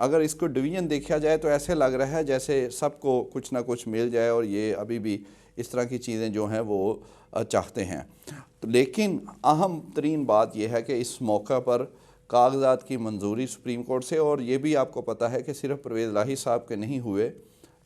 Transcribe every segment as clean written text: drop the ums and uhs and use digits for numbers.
اگر اس کو ڈویژن دیکھا جائے تو ایسے لگ رہا ہے جیسے سب کو کچھ نہ کچھ مل جائے اور یہ ابھی بھی اس طرح کی چیزیں جو ہیں وہ چاہتے ہیں. لیکن اہم ترین بات یہ ہے کہ اس موقع پر کاغذات کی منظوری سپریم کورٹ سے، اور یہ بھی آپ کو پتہ ہے کہ صرف پرویز الہی صاحب کے نہیں ہوئے،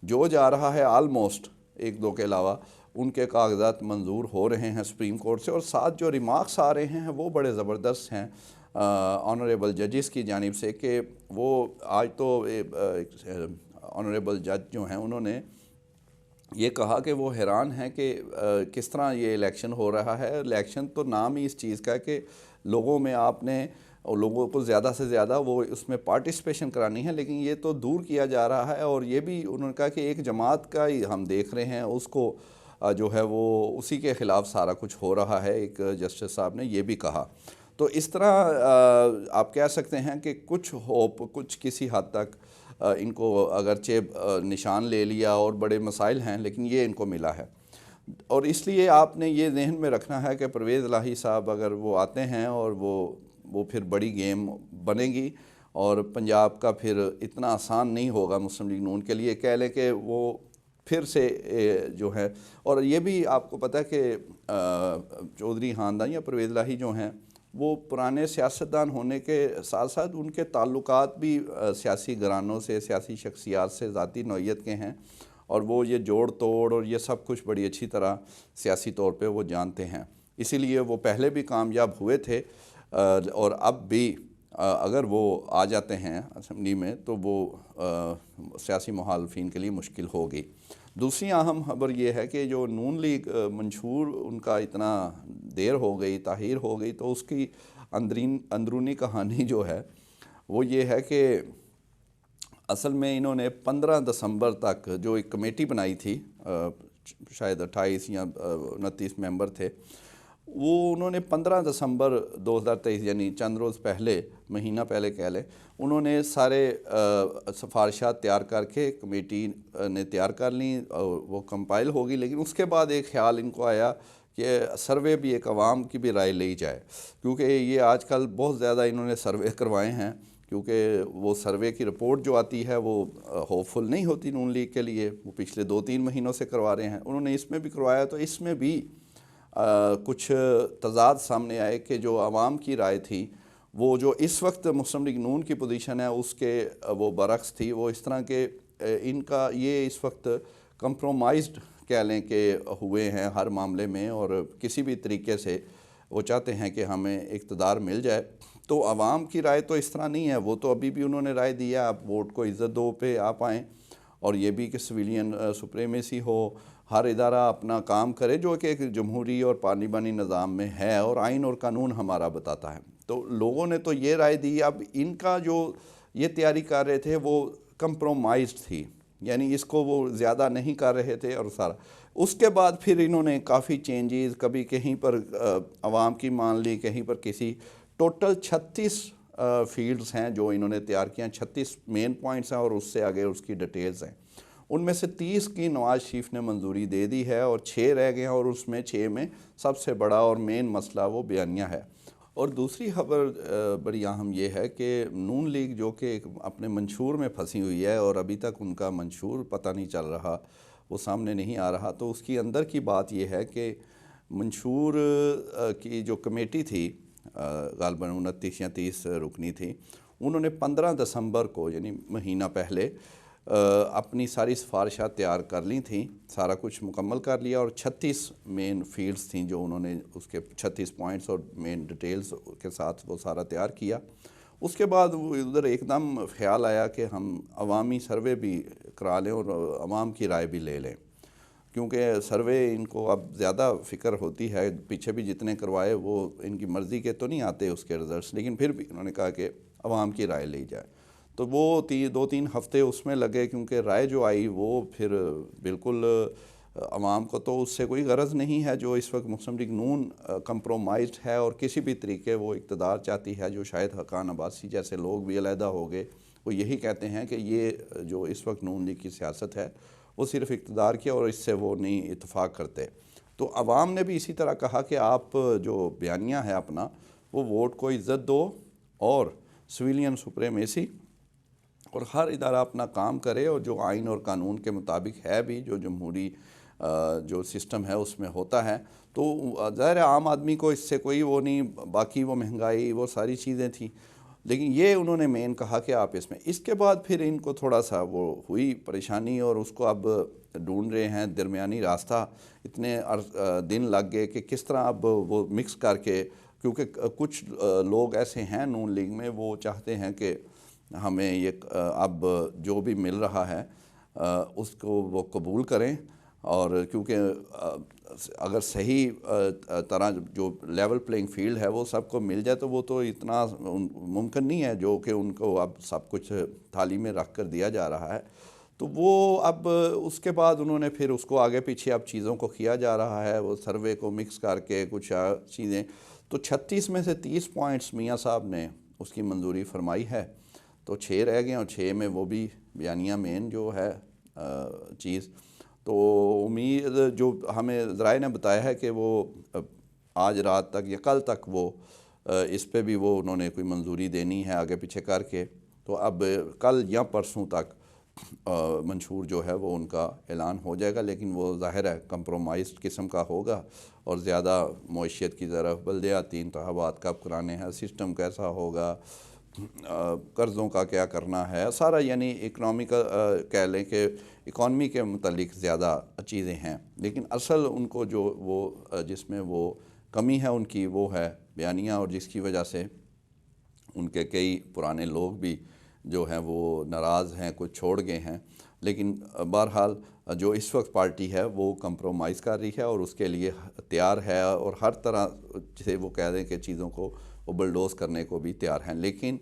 جو جا رہا ہے آلموسٹ ایک دو کے علاوہ ان کے کاغذات منظور ہو رہے ہیں سپریم کورٹ سے، اور ساتھ جو ریمارکس آ رہے ہیں وہ بڑے زبردست ہیں آنریبل ججز کی جانب سے، کہ وہ آج تو آنریبل جج جو ہیں انہوں نے یہ کہا کہ وہ حیران ہیں کہ کس طرح یہ الیکشن ہو رہا ہے. الیکشن تو نام ہی اس چیز کا ہے کہ لوگوں میں آپ نے لوگوں کو زیادہ سے زیادہ وہ اس میں پارٹیسپیشن کرانی ہے، لیکن یہ تو دور کیا جا رہا ہے. اور یہ بھی انہوں نے کہا کہ ایک جماعت کا ہی ہم دیکھ رہے ہیں، اس کو جو ہے وہ اسی کے خلاف سارا کچھ ہو رہا ہے. ایک جسٹس صاحب نے یہ بھی کہا. تو اس طرح آپ کہہ سکتے ہیں کہ کچھ ہوپ، کچھ کسی حد تک ان کو اگرچہ نشان لے لیا اور بڑے مسائل ہیں لیکن یہ ان کو ملا ہے. اور اس لیے آپ نے یہ ذہن میں رکھنا ہے کہ پرویز الہی صاحب اگر وہ آتے ہیں اور وہ پھر بڑی گیم بنے گی، اور پنجاب کا پھر اتنا آسان نہیں ہوگا مسلم لیگ نون کے لیے. کہہ لیں کہ وہ پھر سے جو ہے، اور یہ بھی آپ کو پتہ ہے کہ چودھری خاندان یا پرویز الہی جو ہیں وہ پرانے سیاستدان ہونے کے ساتھ ساتھ ان کے تعلقات بھی سیاسی گھرانوں سے، سیاسی شخصیات سے ذاتی نوعیت کے ہیں، اور وہ یہ جوڑ توڑ اور یہ سب کچھ بڑی اچھی طرح سیاسی طور پہ وہ جانتے ہیں. اسی لیے وہ پہلے بھی کامیاب ہوئے تھے، اور اب بھی اگر وہ آ جاتے ہیں اسمبلی میں تو وہ سیاسی مخالفین کے لیے مشکل ہوگی. دوسری اہم خبر یہ ہے کہ جو نون لیگ منشور ان کا اتنا دیر ہو گئی، تاخیر ہو گئی، تو اس کی اندرونی کہانی جو ہے وہ یہ ہے کہ اصل میں انہوں نے 15 دسمبر تک جو ایک کمیٹی بنائی تھی، شاید 28 یا 29 ممبر تھے، وہ انہوں نے 15 دسمبر 2023 یعنی چند روز پہلے، مہینہ پہلے کہہ لیں، انہوں نے سارے سفارشات تیار کر کے کمیٹی نے تیار کر لیں، وہ کمپائل ہوگی. لیکن اس کے بعد ایک خیال ان کو آیا کہ سروے بھی، ایک عوام کی بھی رائے لی جائے، کیونکہ یہ آج کل بہت زیادہ انہوں نے سروے کروائے ہیں، کیونکہ وہ سروے کی رپورٹ جو آتی ہے وہ ہوپ فل نہیں ہوتی نون لیگ کے لیے. وہ پچھلے 2-3 مہینوں سے کروا رہے ہیں، انہوں نے اس میں بھی کروایا. تو اس میں بھی کچھ تضاد سامنے آئے کہ جو عوام کی رائے تھی، وہ جو اس وقت مسلم لیگ نون کی پوزیشن ہے اس کے وہ برعکس تھی. وہ اس طرح کہ ان کا یہ اس وقت کمپرومائزڈ کہہ لیں کہ ہوئے ہیں ہر معاملے میں، اور کسی بھی طریقے سے وہ چاہتے ہیں کہ ہمیں اقتدار مل جائے. تو عوام کی رائے تو اس طرح نہیں ہے، وہ تو ابھی بھی انہوں نے رائے دی ہے آپ ووٹ کو عزت دو پہ آپ آئیں، اور یہ بھی کہ سویلین سپریمیسی ہو، ہر ادارہ اپنا کام کرے جو کہ ایک جمہوری اور پارلیمانی نظام میں ہے، اور آئین اور قانون ہمارا بتاتا ہے. تو لوگوں نے تو یہ رائے دی. اب ان کا جو یہ تیاری کر رہے تھے وہ کمپرومائزڈ تھی، یعنی اس کو وہ زیادہ نہیں کر رہے تھے، اور سارا اس کے بعد پھر انہوں نے کافی چینجز، کبھی کہیں پر عوام کی مان لی، کہیں پر کسی. ٹوٹل 36 فیلڈز ہیں جو انہوں نے تیار کیا ہیں، 36 مین پوائنٹس ہیں، اور اس سے آگے اس کی ڈیٹیلز ہیں. ان میں سے 30 کی نواز شریف نے منظوری دے دی ہے، اور 6 رہ گئے ہیں، اور اس میں 6 میں سب سے بڑا اور مین مسئلہ وہ بیانیہ ہے. اور دوسری خبر بڑی اہم یہ ہے کہ نون لیگ جو کہ اپنے منشور میں پھنسی ہوئی ہے، اور ابھی تک ان کا منشور پتہ نہیں چل رہا، وہ سامنے نہیں آ رہا. تو اس کی اندر کی بات یہ ہے کہ منشور کی جو کمیٹی تھی، غالباً 29 یا 30 رکنی تھی، انہوں نے 15 دسمبر کو یعنی مہینہ پہلے اپنی ساری سفارشات تیار کر لی تھیں، سارا کچھ مکمل کر لیا، اور 36 مین فیلڈز تھیں جو انہوں نے اس کے 36 پوائنٹس اور مین ڈیٹیلز کے ساتھ وہ سارا تیار کیا. اس کے بعد وہ ادھر ایک دم خیال آیا کہ ہم عوامی سروے بھی کرا لیں اور عوام کی رائے بھی لے لیں، کیونکہ سروے ان کو اب زیادہ فکر ہوتی ہے. پیچھے بھی جتنے کروائے وہ ان کی مرضی کے تو نہیں آتے اس کے رزلٹس، لیکن پھر بھی انہوں نے کہا کہ عوام کی رائے لی جائے. تو وہ 2-3 ہفتے اس میں لگے، کیونکہ رائے جو آئی وہ پھر بالکل عوام کو تو اس سے کوئی غرض نہیں ہے. جو اس وقت مسلم لیگ نون کمپرومائزڈ ہے اور کسی بھی طریقے وہ اقتدار چاہتی ہے، جو شاید حقان عباسی جیسے لوگ بھی علیحدہ ہو گئے، وہ یہی کہتے ہیں کہ یہ جو اس وقت نون لیگ کی سیاست ہے وہ صرف اقتدار کی، اور اس سے وہ نہیں اتفاق کرتے. تو عوام نے بھی اسی طرح کہا کہ آپ جو بیانیہ ہے اپنا، وہ ووٹ کو عزت دو، اور سویلین سپریمیسی اور ہر ادارہ اپنا کام کرے اور جو آئین اور قانون کے مطابق ہے بھی جو جمہوری جو سسٹم ہے اس میں ہوتا ہے، تو ظاہر عام آدمی کو اس سے کوئی وہ نہیں، باقی وہ مہنگائی وہ ساری چیزیں تھیں، لیکن یہ انہوں نے مین کہا کہ آپ اس کے بعد پھر ان کو تھوڑا سا وہ ہوئی پریشانی اور اس کو اب ڈھونڈ رہے ہیں درمیانی راستہ۔ اتنے دن لگ گئے کہ کس طرح اب وہ مکس کر کے، کیونکہ کچھ لوگ ایسے ہیں نون لیگ میں وہ چاہتے ہیں کہ ہمیں یہ اب جو بھی مل رہا ہے اس کو وہ قبول کریں، اور کیونکہ اگر صحیح طرح جو لیول پلینگ فیلڈ ہے وہ سب کو مل جائے تو وہ تو اتنا ممکن نہیں ہے جو کہ ان کو اب سب کچھ تھالی میں رکھ کر دیا جا رہا ہے۔ تو وہ اب اس کے بعد انہوں نے پھر اس کو آگے پیچھے اب چیزوں کو کیا جا رہا ہے، وہ سروے کو مکس کر کے کچھ چیزیں، تو 36 میں سے 30 پوائنٹس میاں صاحب نے اس کی منظوری فرمائی ہے، تو 6 رہ گئے اور 6 میں وہ بھی بیانیہ مین جو ہے چیز۔ تو امید جو ہمیں ذرائع نے بتایا ہے کہ وہ آج رات تک یا کل تک وہ اس پہ بھی وہ انہوں نے کوئی منظوری دینی ہے آگے پیچھے کر کے، تو اب کل یا پرسوں تک منشور جو ہے وہ ان کا اعلان ہو جائے گا، لیکن وہ ظاہر ہے کمپرومائزڈ قسم کا ہوگا اور زیادہ معیشت کی طرف، بلدیاتی انتخابات کب کرانے ہیں، سسٹم کیسا ہوگا، قرضوں کا کیا کرنا ہے، سارا یعنی اکنامی کا کہہ لیں کہ اکانومی کے متعلق زیادہ چیزیں ہیں، لیکن اصل ان کو جو وہ جس میں وہ کمی ہے ان کی وہ ہے بیانیہ، اور جس کی وجہ سے ان کے کئی پرانے لوگ بھی جو ہیں وہ ناراض ہیں، کچھ چھوڑ گئے ہیں، لیکن بہرحال جو اس وقت پارٹی ہے وہ کمپرومائز کر رہی ہے اور اس کے لیے تیار ہے، اور ہر طرح سے وہ کہہ دیں کہ چیزوں کو وہ بلڈوز کرنے کو بھی تیار ہیں۔ لیکن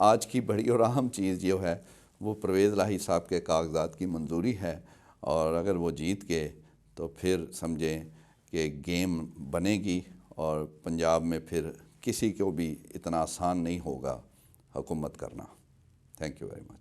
آج کی بڑی اور اہم چیز جو ہے وہ پرویز الہی صاحب کے کاغذات کی منظوری ہے، اور اگر وہ جیت گئے تو پھر سمجھیں کہ گیم بنے گی، اور پنجاب میں پھر کسی کو بھی اتنا آسان نہیں ہوگا حکومت کرنا۔ Thank you very much.